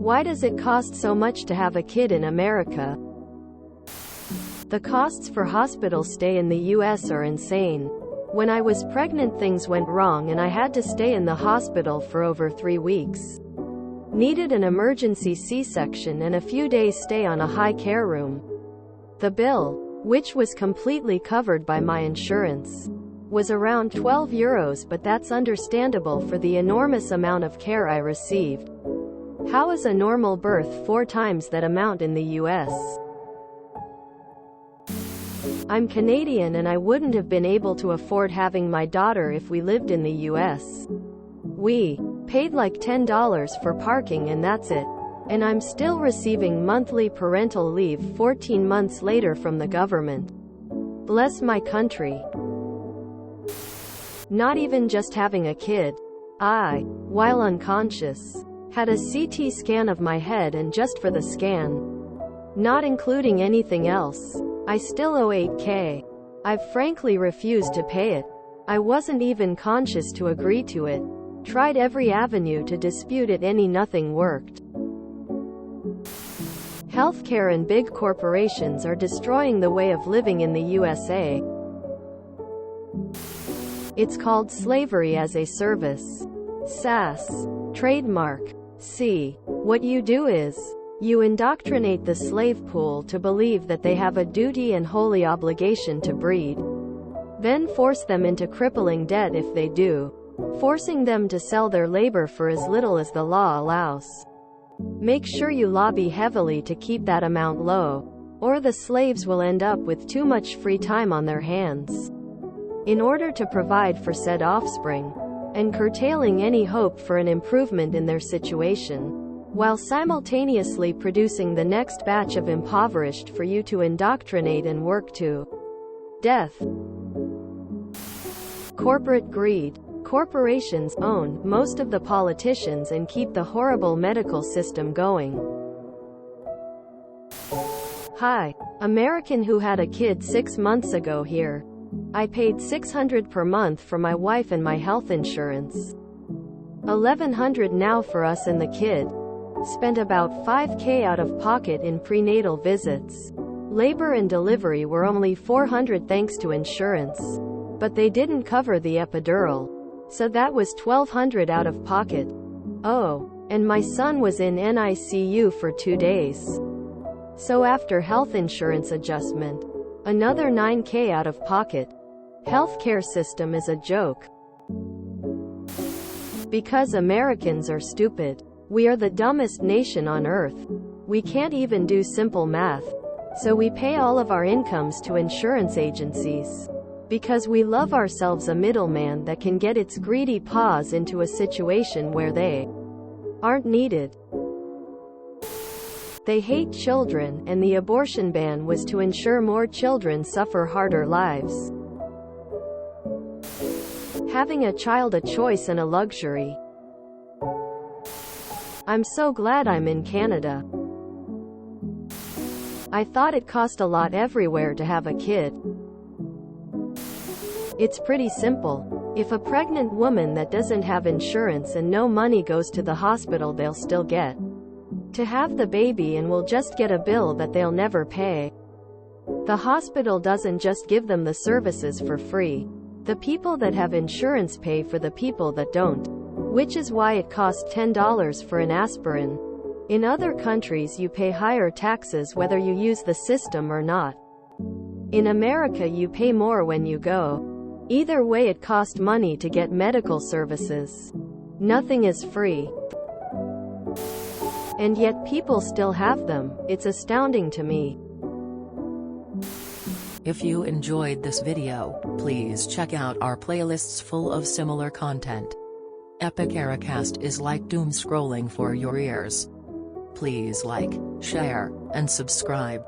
Why does it cost so much to have a kid in America? The costs for hospital stay in the US are insane. When I was pregnant, things went wrong and I had to stay in the hospital for over 3 weeks. Needed an emergency C-section and a few days stay on a high care room. The bill, which was completely covered by my insurance, was around €12, but that's understandable for the enormous amount of care I received. How is a normal birth 4 times that amount in the US? I'm Canadian and I wouldn't have been able to afford having my daughter if we lived in the US. We paid like $10 for parking and that's it. And I'm still receiving monthly parental leave 14 months later from the government. Bless my country. Not even just having a kid. I, while unconscious, had a CT scan of my head, and just for the scan, not including anything else, I still owe $8,000. I've frankly refused to pay it. I wasn't even conscious to agree to it. Tried every avenue to dispute it, nothing worked. Healthcare and big corporations are destroying the way of living in the USA. It's called slavery as a service. SAS. Trademark. C. What you do is, you indoctrinate the slave pool to believe that they have a duty and holy obligation to breed. Then force them into crippling debt if they do, forcing them to sell their labor for as little as the law allows. Make sure you lobby heavily to keep that amount low, or the slaves will end up with too much free time on their hands. In order to provide for said offspring, and curtailing any hope for an improvement in their situation, while simultaneously producing the next batch of impoverished for you to indoctrinate and work to death. Corporate greed. Corporations own most of the politicians and keep the horrible medical system going. Hi, American who had a kid 6 months ago here. I paid $600 per month for my wife and my health insurance. $1,100 now for us and the kid. Spent about $5,000 out of pocket in prenatal visits. Labor and delivery were only $400 thanks to insurance. But they didn't cover the epidural. So that was $1,200 out of pocket. Oh, and my son was in NICU for 2 days. So after health insurance adjustment, another $9,000 out of pocket. Healthcare system is a joke. Because Americans are stupid. We are the dumbest nation on earth. We can't even do simple math. So we pay all of our incomes to insurance agencies. Because we love ourselves a middleman that can get its greedy paws into a situation where they aren't needed. They hate children, and the abortion ban was to ensure more children suffer harder lives. Having a child a choice and a luxury. I'm so glad I'm in Canada. I thought it cost a lot everywhere to have a kid. It's pretty simple. If a pregnant woman that doesn't have insurance and no money goes to the hospital, they'll still get to have the baby and will just get a bill that they'll never pay. The hospital doesn't just give them the services for free. The people that have insurance pay for the people that don't. Which is why it costs $10 for an aspirin. In other countries you pay higher taxes whether you use the system or not. In America you pay more when you go. Either way it costs money to get medical services. Nothing is free. And yet people still have them. It's astounding to me. If you enjoyed this video, please check out our playlists full of similar content. Clxaks is like doom scrolling for your ears. Please like, share, and subscribe.